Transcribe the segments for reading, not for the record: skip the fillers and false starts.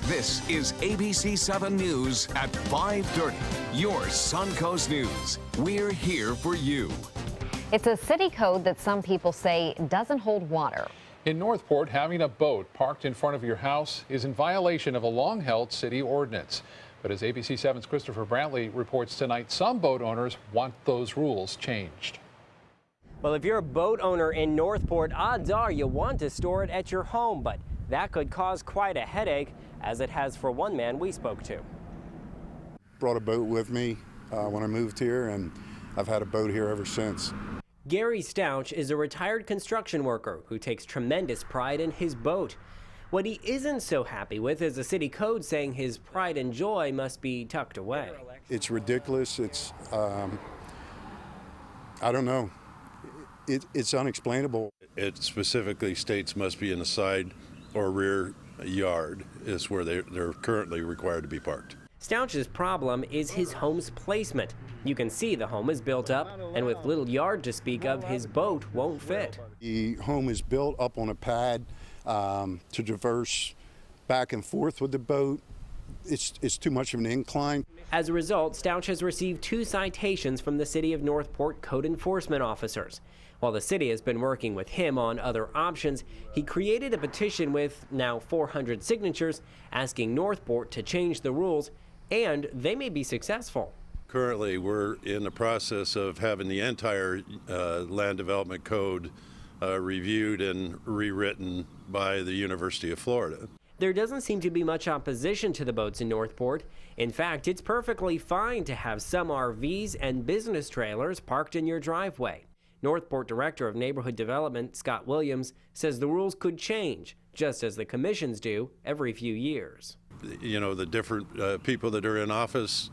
This is ABC 7 News at 5:30. Your Suncoast News. We're here for you. It's a city code that some people say doesn't hold water. In Northport, having a boat parked in front of your house is in violation of a long-held city ordinance. But as ABC 7's Christopher Brantley reports tonight, some boat owners want those rules changed. Well, if you're a boat owner in Northport, odds are you want to store it at your home, but that could cause quite a headache, as it has for one man we spoke to. Brought a boat with me when I moved here, and I've had a boat here ever since. Gary Stouch is a retired construction worker who takes tremendous pride in his boat. What he isn't so happy with is a city code saying his pride and joy must be tucked away. It's ridiculous. It's, I don't know. It's unexplainable. It specifically states must be in the side or rear yard is where they're currently required to be parked. Stouch's problem is his home's placement. You can see the home is built up, and with little yard to speak of, his boat won't fit. The home is built up on a pad to traverse back and forth with the boat. It's too much of an incline. As a result, Stouch has received 2 citations from the City of Northport code enforcement officers. While the city has been working with him on other options, he created a petition with now 400 signatures asking Northport to change the rules, and they may be successful. Currently, we're in the process of having the entire land development code reviewed and rewritten by the University of Florida. There doesn't seem to be much opposition to the boats in Northport. In fact, it's perfectly fine to have some RVs and business trailers parked in your driveway. Northport Director of Neighborhood Development, Scott Williams, says the rules could change, just as the commissions do every few years. You know, the different people that are in office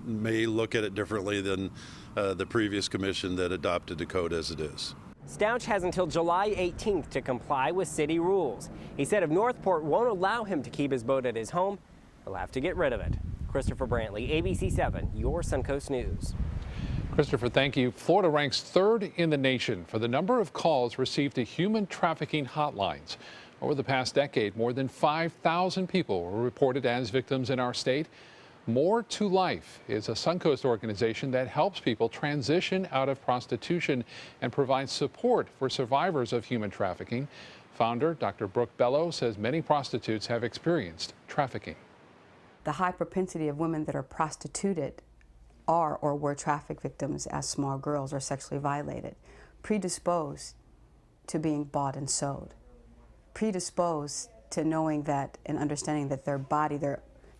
may look at it differently than the previous commission that adopted the code as it is. Stouch has until July 18th to comply with city rules. He said if Northport won't allow him to keep his boat at his home, he'll have to get rid of it. Christopher Brantley, ABC 7, your Suncoast News. Christopher, thank you. Florida ranks 3rd in the nation for the number of calls received to human trafficking hotlines. Over the past decade, more than 5,000 people were reported as victims in our state. More to Life is a Suncoast organization that helps people transition out of prostitution and provides support for survivors of human trafficking. Founder Dr. Brooke Bello says many prostitutes have experienced trafficking. The high propensity of women that are prostituted are or were traffic victims as small girls or sexually violated, predisposed to being bought and sold, predisposed to knowing that and understanding that their body,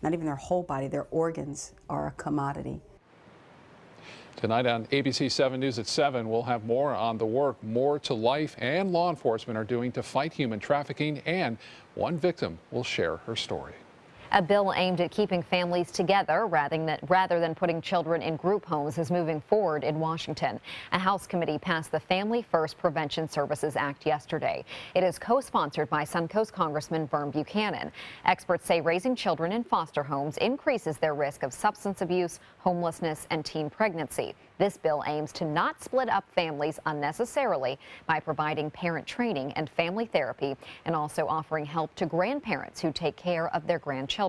not even their whole body, their organs are a commodity. Tonight on ABC 7 News at 7, we'll have more on the work More to Life and law enforcement are doing to fight human trafficking, and one victim will share her story. A bill aimed at keeping families together rather than putting children in group homes is moving forward in Washington. A House committee passed the Family First Prevention Services Act yesterday. It is co-sponsored by Suncoast Congressman Vern Buchanan. Experts say raising children in foster homes increases their risk of substance abuse, homelessness, and teen pregnancy. This bill aims to not split up families unnecessarily by providing parent training and family therapy, and also offering help to grandparents who take care of their grandchildren.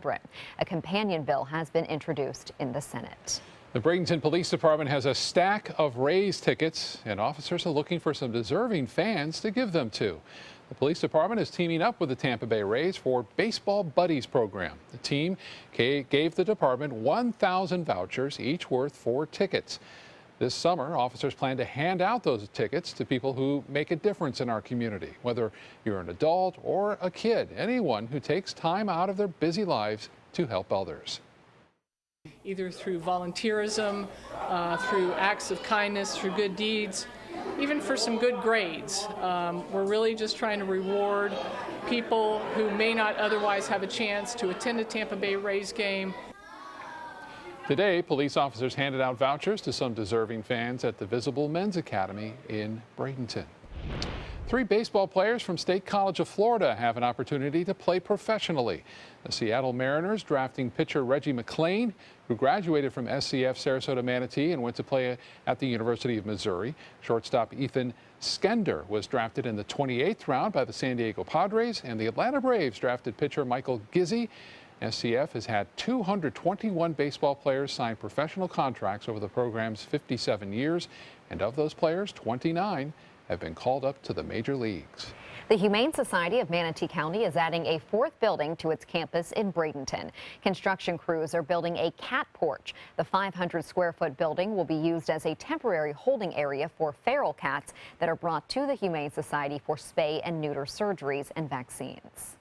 A companion bill has been introduced in the Senate. The Bradenton Police Department has a stack of Rays tickets, and officers are looking for some deserving fans to give them to. The police department is teaming up with the Tampa Bay Rays for Baseball Buddies program. The team gave the department 1,000 vouchers, each worth 4 tickets. This summer, officers plan to hand out those tickets to people who make a difference in our community, whether you're an adult or a kid, anyone who takes time out of their busy lives to help others. Either through volunteerism, through acts of kindness, through good deeds, even for some good grades. We're really just trying to reward people who may not otherwise have a chance to attend a Tampa Bay Rays game. Today, police officers handed out vouchers to some deserving fans at the Visible Men's Academy in Bradenton. 3 baseball players from State College of Florida have an opportunity to play professionally. The Seattle Mariners drafting pitcher Reggie McClain, who graduated from SCF Sarasota Manatee and went to play at the University of Missouri. Shortstop Ethan Skender was drafted in the 28th round by the San Diego Padres, and the Atlanta Braves drafted pitcher Michael Gizzi SCF has had 221 baseball players sign professional contracts over the program's 57 years, and of those players, 29 have been called up to the major leagues. The Humane Society of Manatee County is adding a fourth building to its campus in Bradenton. Construction crews are building a cat porch. The 500-square-foot building will be used as a temporary holding area for feral cats that are brought to the Humane Society for spay and neuter surgeries and vaccines.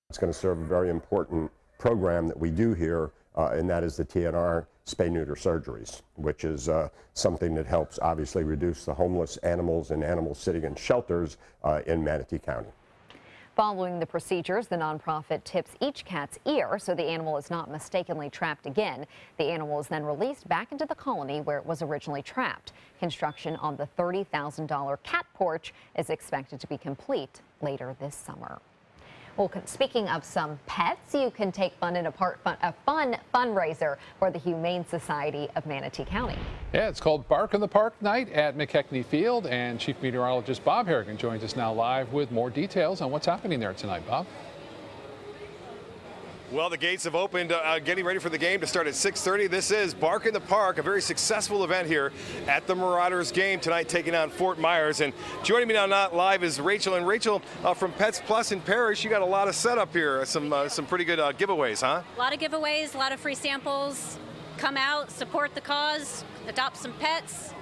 It's going to serve a very important program that we do here, and that is the TNR spay-neuter surgeries, which is something that helps obviously reduce the homeless animals and animals sitting in shelters in Manatee County. Following the procedures, the nonprofit tips each cat's ear so the animal is not mistakenly trapped again. The animal is then released back into the colony where it was originally trapped. Construction on the $30,000 cat porch is expected to be complete later this summer. Well, speaking of some pets, you can take fun in a fun fundraiser for the Humane Society of Manatee County. Yeah, it's called Bark in the Park Night at McKechnie Field, and Chief Meteorologist Bob Harrigan joins us now live with more details on what's happening there tonight. Bob? Well, the gates have opened, getting ready for the game to start at 6:30. This is Bark in the Park, a very successful event here at the Marauders game tonight, taking on Fort Myers. And joining me now live is Rachel. And Rachel, from Pets Plus in Parrish, you got a lot of setup here, some pretty good giveaways, huh? A lot of giveaways, a lot of free samples. Come out, support the cause, adopt some pets.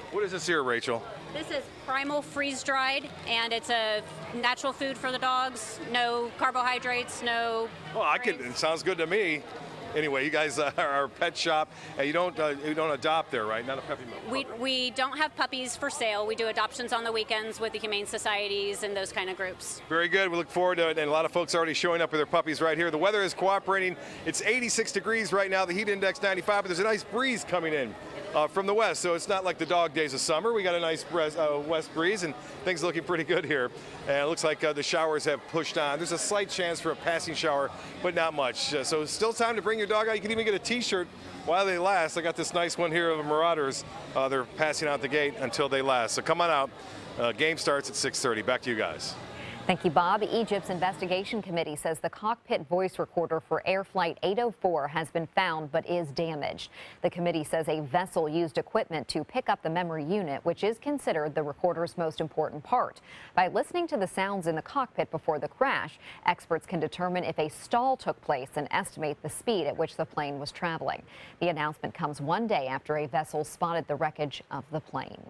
What is this here, Rachel? This is Primal Freeze-Dried, and it's a natural food for the dogs. No carbohydrates, no... Well, it sounds good to me. Anyway, you guys are a pet shop, and you don't adopt there, right? Not a puppy mill. We don't have puppies for sale. We do adoptions on the weekends with the Humane Societies and those kind of groups. Very good. We look forward to it, and a lot of folks are already showing up with their puppies right here. The weather is cooperating. It's 86 degrees right now. The heat index 95, but there's a nice breeze coming in from the west, so it's not like the dog days of summer. We got a nice west breeze, and things are looking pretty good here. And it looks like the showers have pushed on. There's a slight chance for a passing shower, but not much. So still time to bring your dog out. You can even get a T-shirt while they last. I got this nice one here of the Marauders. They're passing out the gate until they last. So come on out. Game starts at 6:30. Back to you guys. Thank you, Bob. Egypt's investigation committee says the cockpit voice recorder for Air Flight 804 has been found but is damaged. The committee says a vessel used equipment to pick up the memory unit, which is considered the recorder's most important part. By listening to the sounds in the cockpit before the crash, experts can determine if a stall took place and estimate the speed at which the plane was traveling. The announcement comes one day after a vessel spotted the wreckage of the plane.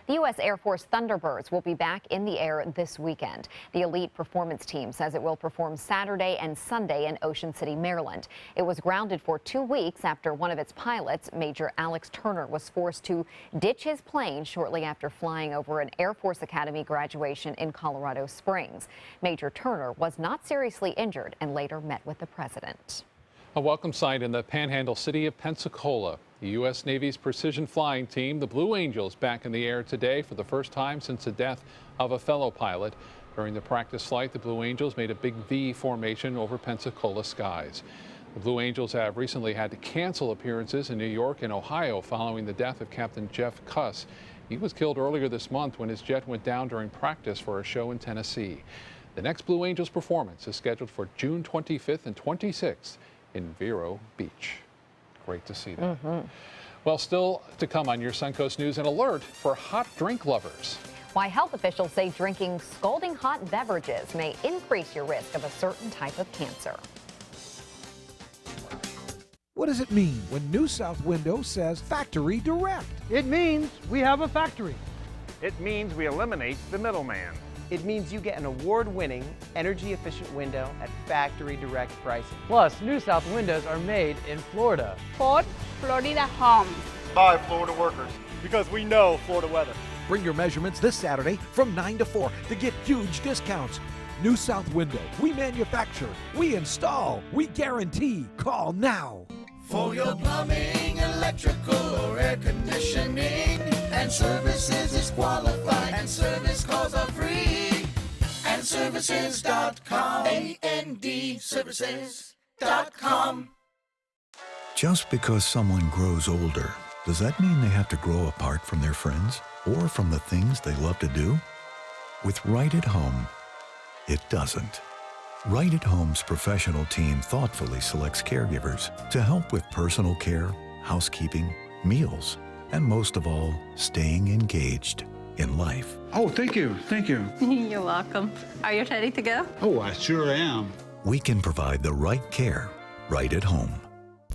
The U.S. Air Force Thunderbirds will be back in the air this weekend. The elite performance team says it will perform Saturday and Sunday in Ocean City, Maryland. It was grounded for 2 weeks after one of its pilots, Major Alex Turner, was forced to ditch his plane shortly after flying over an Air Force Academy graduation in Colorado Springs. Major Turner was not seriously injured and later met with the president. A welcome sight in the Panhandle city of Pensacola. The U.S. Navy's precision flying team, the Blue Angels, back in the air today for the first time since the death of a fellow pilot. During the practice flight, the Blue Angels made a big V formation over Pensacola skies. The Blue Angels have recently had to cancel appearances in New York and Ohio following the death of Captain Jeff Cuss. He was killed earlier this month when his jet went down during practice for a show in Tennessee. The next Blue Angels performance is scheduled for June 25th and 26th in Vero Beach. Great to see that. Well, still to come on your Suncoast News, an alert for hot drink lovers. Why health officials say drinking scalding hot beverages may increase your risk of a certain type of cancer. What does it mean when New South Window says Factory Direct? It means we have a factory. It means we eliminate the middleman. It means you get an award-winning, energy-efficient window at factory direct pricing. Plus, New South windows are made in Florida. Ford Florida Homes. By Florida workers, because we know Florida weather. Bring your measurements this Saturday from 9 to 4 to get huge discounts. New South Window. We manufacture, we install, we guarantee. Call now. For your plumbing, electrical, or air conditioning, and services is qualified, and service calls are free. And services.com, AND services.com. Just because someone grows older, does that mean they have to grow apart from their friends or from the things they love to do? With Right at Home, it doesn't. Right at Home's professional team thoughtfully selects caregivers to help with personal care, housekeeping, meals, and most of all, staying engaged in life. Oh, thank you. Thank you. You're welcome. Are you ready to go? Oh, I sure am. We can provide the right care right at home.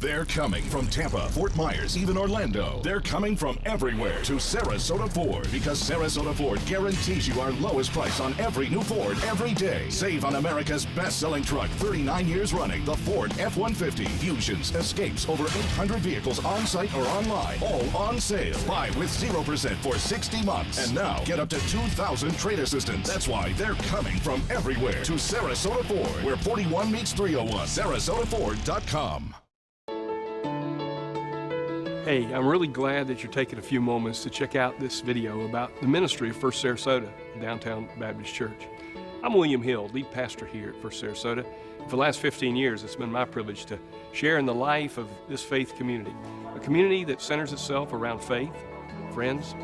They're coming from Tampa, Fort Myers, even Orlando. They're coming from everywhere to Sarasota Ford, because Sarasota Ford guarantees you our lowest price on every new Ford every day. Save on America's best-selling truck, 39 years running, the Ford F-150, Fusions, Escapes, over 800 vehicles on-site or online, all on sale. Buy with 0% for 60 months. And now, get up to $2,000 trade assistance. That's why they're coming from everywhere to Sarasota Ford, where 41 meets 301. SarasotaFord.com. Hey, I'm really glad that you're taking a few moments to check out this video about the ministry of First Sarasota, Downtown Baptist Church. I'm William Hill, lead pastor here at First Sarasota. For the last 15 years, it's been my privilege to share in the life of this faith community, a community that centers itself around faith, friends,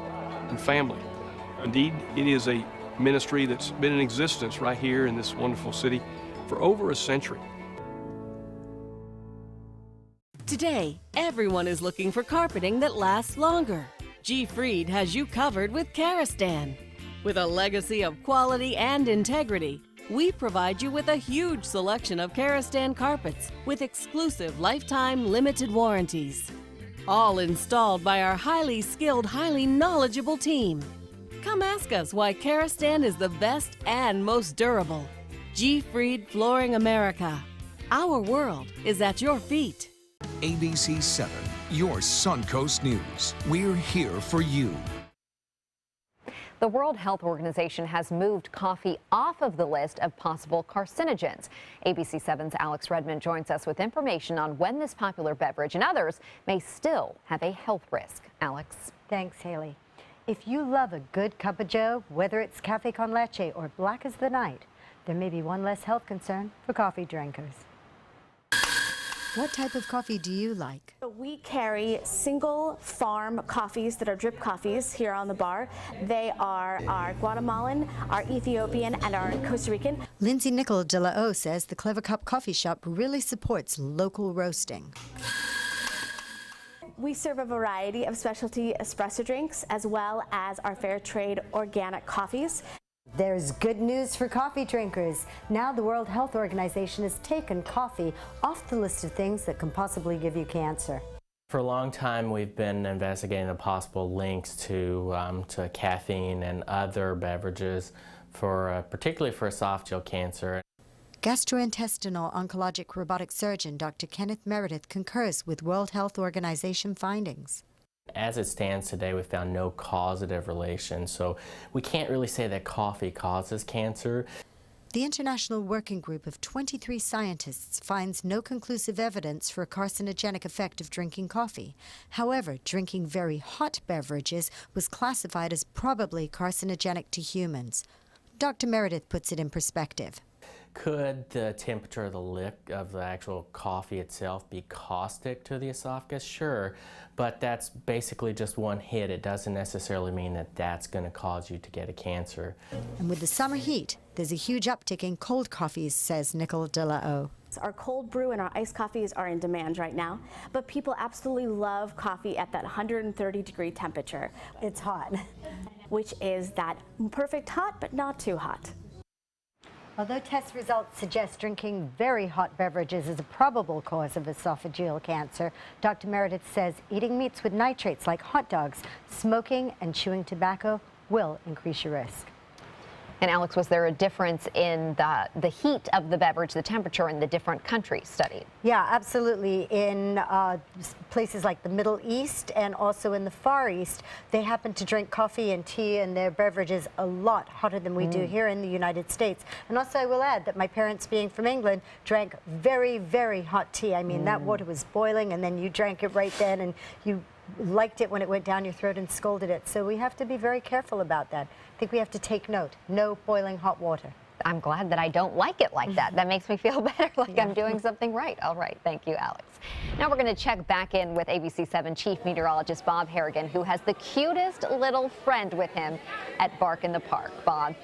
and family. Indeed, it is a ministry that's been in existence right here in this wonderful city for over a century. Today, everyone is looking for carpeting that lasts longer. G. Fried has you covered with Karastan. With a legacy of quality and integrity, we provide you with a huge selection of Karastan carpets with exclusive lifetime limited warranties. All installed by our highly skilled, highly knowledgeable team. Come ask us why Karastan is the best and most durable. G. Fried Flooring America. Our world is at your feet. ABC 7, your Suncoast News. We're here for you. The World Health Organization has moved coffee off of the list of possible carcinogens. ABC 7's Alex Redmond joins us with information on when this popular beverage and others may still have a health risk. Alex. Thanks, Haley. If you love a good cup of joe, whether it's cafe con leche or black as the night, there may be one less health concern for coffee drinkers. What type of coffee do you like? We carry single farm coffees that are drip coffees here on the bar. They are our Guatemalan, our Ethiopian, and our Costa Rican. Lindsay Nickel de la O says the Clever Cup Coffee Shop really supports local roasting. We serve a variety of specialty espresso drinks as well as our fair trade organic coffees. There's good news for coffee drinkers. Now the World Health Organization has taken coffee off the list of things that can possibly give you cancer. For a long time, we've been investigating the possible links to caffeine and other beverages, particularly for esophageal cancer. Gastrointestinal oncologic robotic surgeon Dr. Kenneth Meredith concurs with World Health Organization findings. As it stands today, we found no causative relation, so we can't really say that coffee causes cancer. The International Working Group of 23 scientists finds no conclusive evidence for a carcinogenic effect of drinking coffee. However, drinking very hot beverages was classified as probably carcinogenic to humans. Dr. Meredith puts it in perspective. Could the temperature of the lick of the actual coffee itself be caustic to the esophagus? Sure, but that's basically just one hit. It doesn't necessarily mean that that's going to cause you to get a cancer. And with the summer heat, there's a huge uptick in cold coffees, says Nicole de la O. Our cold brew and our iced coffees are in demand right now, but people absolutely love coffee at that 130-degree temperature. It's hot. Which is that perfect hot, but not too hot. Although test results suggest drinking very hot beverages is a probable cause of esophageal cancer, Dr. Meredith says eating meats with nitrates like hot dogs, smoking, and chewing tobacco will increase your risk. And Alex, was there a difference in the heat of the beverage, the temperature in the different countries studied? Yeah, absolutely. In places like the Middle East and also in the Far East, they happen to drink coffee and tea and their beverages a lot hotter than we do here in the United States. And also I will add that my parents, being from England, drank very, very hot tea. I mean, that water was boiling and then you drank it right then and you liked it when it went down your throat and scolded it. So we have to be very careful about that. I think we have to take note. No boiling hot water. I'm glad that I don't like it like that. That makes me feel better, like I'm doing something right. All right, thank you, Alex. Now we're going to check back in with ABC 7 Chief Meteorologist Bob Harrigan, who has the cutest little friend with him at Bark in the Park. Bob.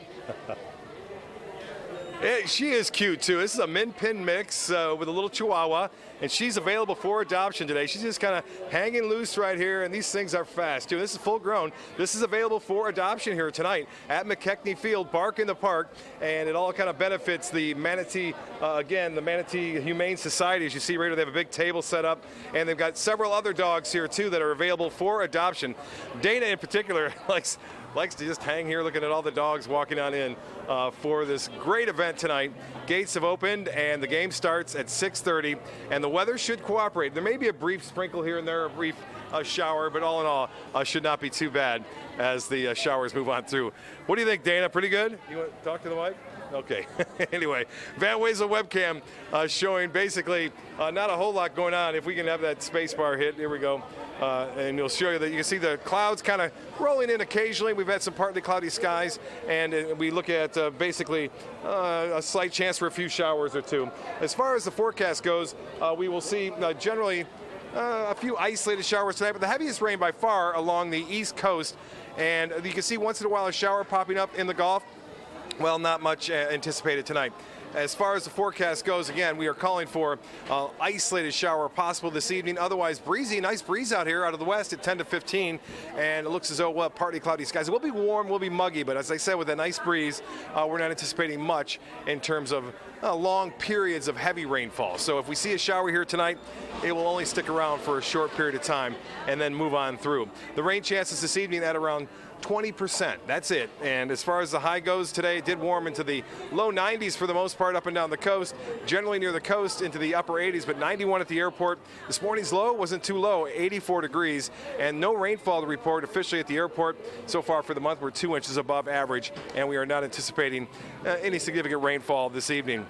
She is cute too. This is a min pin mix with a little Chihuahua, and she's available for adoption today. She's just kind of hanging loose right here, and these things are fast too. This is full grown. This is available for adoption here tonight at McKechnie Field, Bark in the Park, and it all kind of benefits the Manatee, again, the Manatee Humane Society. As you see right here, they have a big table set up, and they've got several other dogs here too that are available for adoption. Dana in particular likes to just hang here looking at all the dogs walking on in for this great event tonight. Gates have opened and the game starts at 6:30, and the weather should cooperate. There may be a brief sprinkle here and there, a brief shower, but all in all, should not be too bad as the showers move on through. What do you think, Dana? Pretty good? You want to talk to the mic? Okay. Anyway, Van Wezel webcam showing basically not a whole lot going on. If we can have that space bar hit, here we go. And we'll show you that you can see the clouds kind of rolling in occasionally. We've had some partly cloudy skies, and we look at basically a slight chance for a few showers or two. As far as the forecast goes, we will see generally a few isolated showers tonight, but the heaviest rain by far along the east coast. And you can see once in a while a shower popping up in the Gulf. Well, not much anticipated tonight. As far as the forecast goes, again, we are calling for isolated shower possible this evening. Otherwise, breezy, nice breeze out here out of the west at 10 to 15. And it looks as though, well, partly cloudy skies. It will be warm, will be muggy, but as I said, with a nice breeze, we're not anticipating much in terms of long periods of heavy rainfall. So if we see a shower here tonight, it will only stick around for a short period of time and then move on through. The rain chances this evening at around 20%. That's it. And as far as the high goes today, it did warm into the low 90s for the most part up and down the coast, generally near the coast into the upper 80s, but 91 at the airport. This morning's low wasn't too low, 84 degrees, and no rainfall to report officially at the airport. So far for the month, we're 2 inches above average, and we are not anticipating any significant rainfall this evening.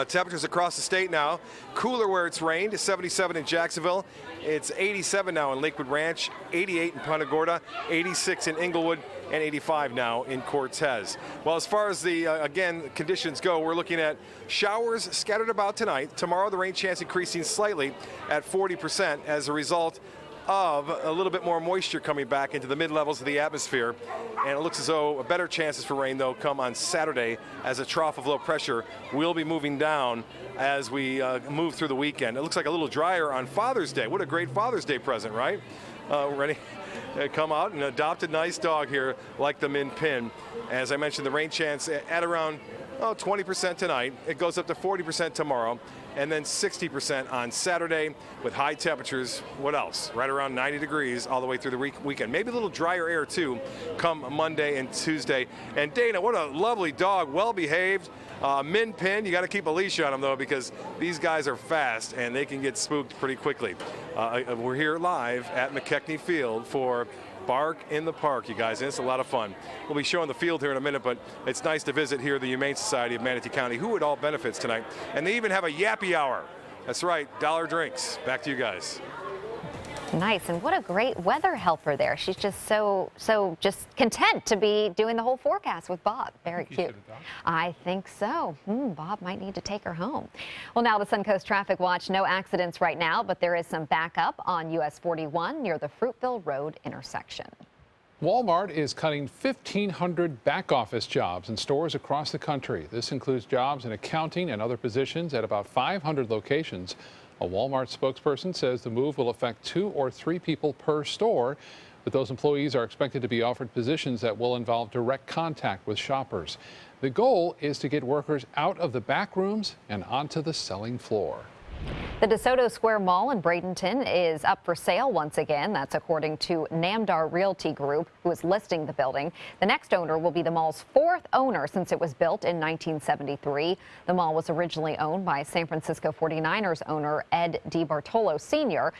Temperatures across the state now. Cooler where it's rained, 77 in Jacksonville. It's 87 now in Lakewood Ranch, 88 in Punta Gorda, 86 in Inglewood, and 85 now in Cortez. Well, as far as the, again, conditions go, we're looking at showers scattered about tonight. Tomorrow, the rain chance increasing slightly at 40% as a result of a little bit more moisture coming back into the mid-levels of the atmosphere. And it looks as though better chances for rain, though, come on Saturday as a trough of low pressure will be moving down as we move through the weekend. It looks like a little drier on Father's Day. What a great Father's Day present, right? Ready? Come out and adopt a nice dog here like the Min Pin. As I mentioned, the rain chance at around 20% tonight. It goes up to 40% tomorrow, and then 60% on Saturday with high temperatures. What else? Right around 90 degrees all the way through the weekend. Maybe a little drier air too come Monday and Tuesday. And Dana, what a lovely dog, well behaved. Min Pin, you got to keep a leash on them though, because these guys are fast and they can get spooked pretty quickly. We're here live at McKechnie Field for Bark in the Park, you guys, and it's a lot of fun. We'll be showing the field here in a minute, but it's nice to visit here the Humane Society of Manatee County, who it all benefits tonight. And they even have a yappy hour. That's right, dollar drinks. Back to you guys. Nice, and what a great weather helper there. She's just so just content to be doing the whole forecast with Bob. Very cute. I think so. Bob might need to take her home. Well, now the Suncoast Traffic Watch. No accidents right now, but there is some backup on US 41 near the Fruitville Road intersection. Walmart is cutting 1,500 back office jobs in stores across the country. This includes jobs in accounting and other positions at about 500 locations. A Walmart spokesperson says the move will affect 2 or 3 people per store, but those employees are expected to be offered positions that will involve direct contact with shoppers. The goal is to get workers out of the back rooms and onto the selling floor. The Desoto Square Mall in Bradenton is up for sale once again. That's according to Namdar Realty Group, who is listing the building. The next owner will be the mall's 4th owner since it was built in 1973. The mall was originally owned by San Francisco 49ers owner Ed DeBartolo Sr.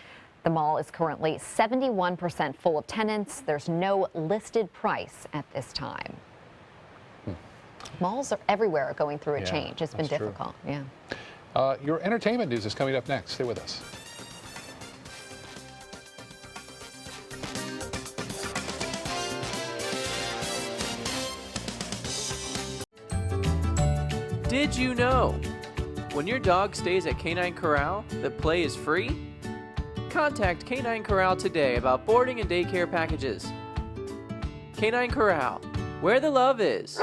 The mall is currently 71% full of tenants. There's no listed price at this time. Malls are everywhere going through a change. It's been difficult. True. Yeah. Your entertainment news is coming up next. Stay with us. Did you know? When your dog stays at Canine Corral, the play is free? Contact Canine Corral today about boarding and daycare packages. Canine Corral, where the love is.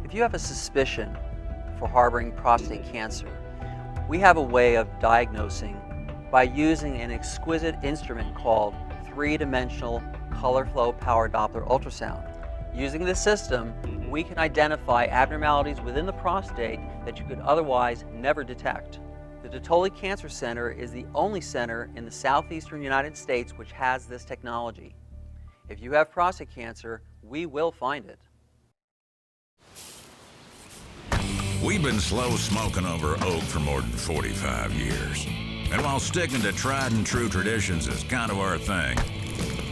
If If you have a suspicion for harboring prostate cancer, we have a way of diagnosing by using an exquisite instrument called three-dimensional color flow power Doppler ultrasound. Using this system, we can identify abnormalities within the prostate that you could otherwise never detect. The Desoto Cancer Center is the only center in the southeastern United States which has this technology. If you have prostate cancer, we will find it. We've been slow smoking over oak for more than 45 years. And while sticking to tried and true traditions is kind of our thing,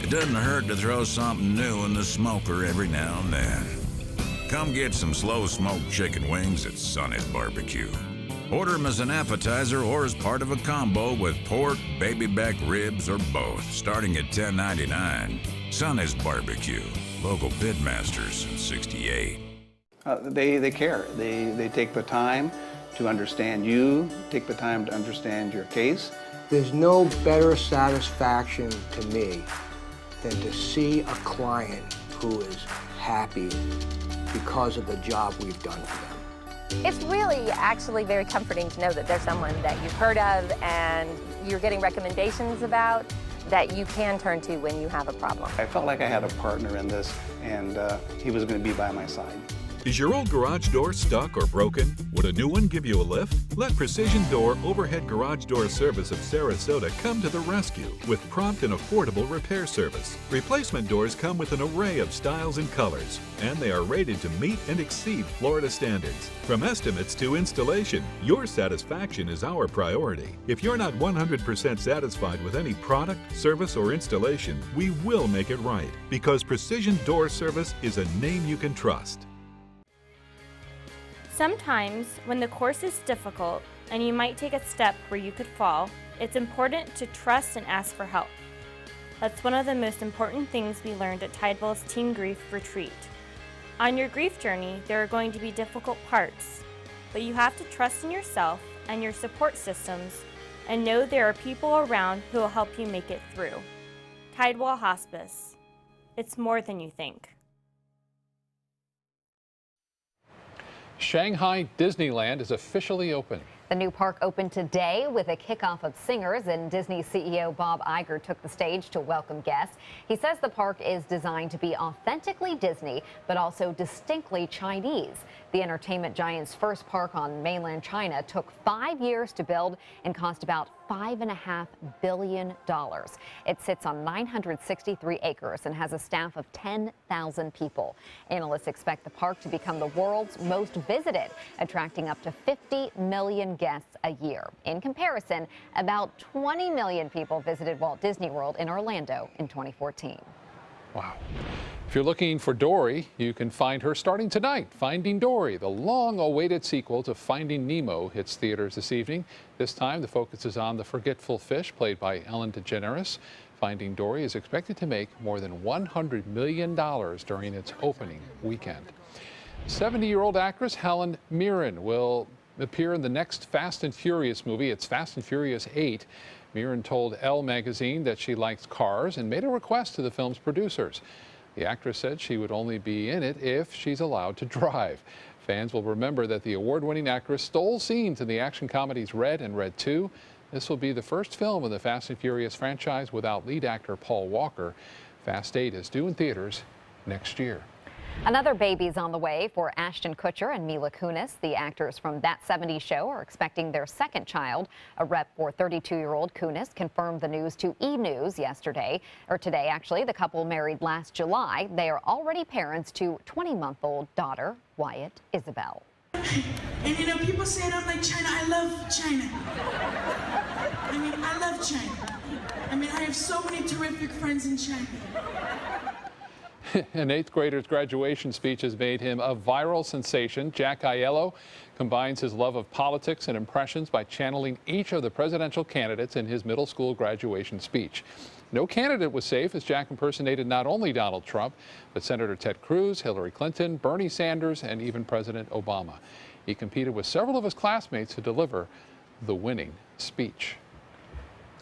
it doesn't hurt to throw something new in the smoker every now and then. Come get some slow smoked chicken wings at Sonny's Barbecue. Order them as an appetizer or as part of a combo with pork, baby back ribs, or both, starting at $10.99. Sonny's Barbecue, local pitmasters since '68. They care. They take the time to understand you, take the time to understand your case. There's no better satisfaction to me than to see a client who is happy because of the job we've done for them. It's really actually very comforting to know that there's someone that you've heard of and you're getting recommendations about that you can turn to when you have a problem. I felt like I had a partner in this, and he was going to be by my side. Is your old garage door stuck or broken? Would a new one give you a lift? Let Precision Door Overhead Garage Door Service of Sarasota come to the rescue with prompt and affordable repair service. Replacement doors come with an array of styles and colors, and they are rated to meet and exceed Florida standards. From estimates to installation, your satisfaction is our priority. If you're not 100% satisfied with any product, service, or installation, we will make it right, because Precision Door Service is a name you can trust. Sometimes, when the course is difficult and you might take a step where you could fall, it's important to trust and ask for help. That's one of the most important things we learned at Tidewell's Teen Grief Retreat. On your grief journey, there are going to be difficult parts, but you have to trust in yourself and your support systems and know there are people around who will help you make it through. Tidewell Hospice. It's more than you think. Shanghai Disneyland is officially open. The new park opened today with a kickoff of singers, and Disney CEO Bob Iger took the stage to welcome guests. He says the park is designed to be authentically Disney, but also distinctly Chinese. The entertainment giant's first park on mainland China took 5 years to build and cost about $5.5 billion. It sits on 963 acres and has a staff of 10,000 people. Analysts expect the park to become the world's most visited, attracting up to 50 million guests a year. In comparison, about 20 million people visited Walt Disney World in Orlando in 2014. Wow. If you're looking for Dory, you can find her starting tonight. Finding Dory, the long-awaited sequel to Finding Nemo, hits theaters this evening. This time, the focus is on the forgetful fish, played by Ellen DeGeneres. Finding Dory is expected to make more than $100 million during its opening weekend. 70-year-old actress Helen Mirren will appear in the next Fast and Furious movie. It's Fast and Furious 8. Mirren told Elle magazine that she likes cars and made a request to the film's producers. The actress said she would only be in it if she's allowed to drive. Fans will remember that the award-winning actress stole scenes in the action comedies Red and Red 2. This will be the first film in the Fast and Furious franchise without lead actor Paul Walker. Fast 8 is due in theaters next year. Another baby's on the way for Ashton Kutcher and Mila Kunis. The actors from That 70s Show are expecting their second child. A rep for 32-year-old Kunis confirmed the news to E! News today, actually. The couple married last July. They are already parents to 20-month-old daughter, Wyatt Isabel. And you know, people say I don't like China. I love China. I mean, I love China. I mean, I have so many terrific friends in China. An 8th grader's graduation speech has made him a viral sensation. Jack Aiello combines his love of politics and impressions by channeling each of the presidential candidates in his middle school graduation speech. No candidate was safe, as Jack impersonated not only Donald Trump, but Senator Ted Cruz, Hillary Clinton, Bernie Sanders, and even President Obama. He competed with several of his classmates to deliver the winning speech.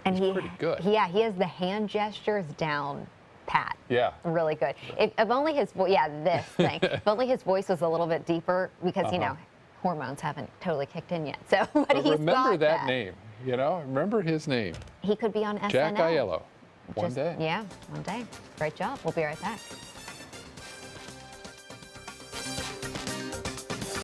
And he's pretty good. Yeah, he has the hand gestures down Pat. Yeah. Really good. If only his voice, yeah, this thing. If only his voice was a little bit deeper, because, you know, hormones haven't totally kicked in yet. So, but he's remember got that name, you know? Remember his name. He could be on SNL. Jack Aiello. One day. Yeah, one day. Great job. We'll be right back.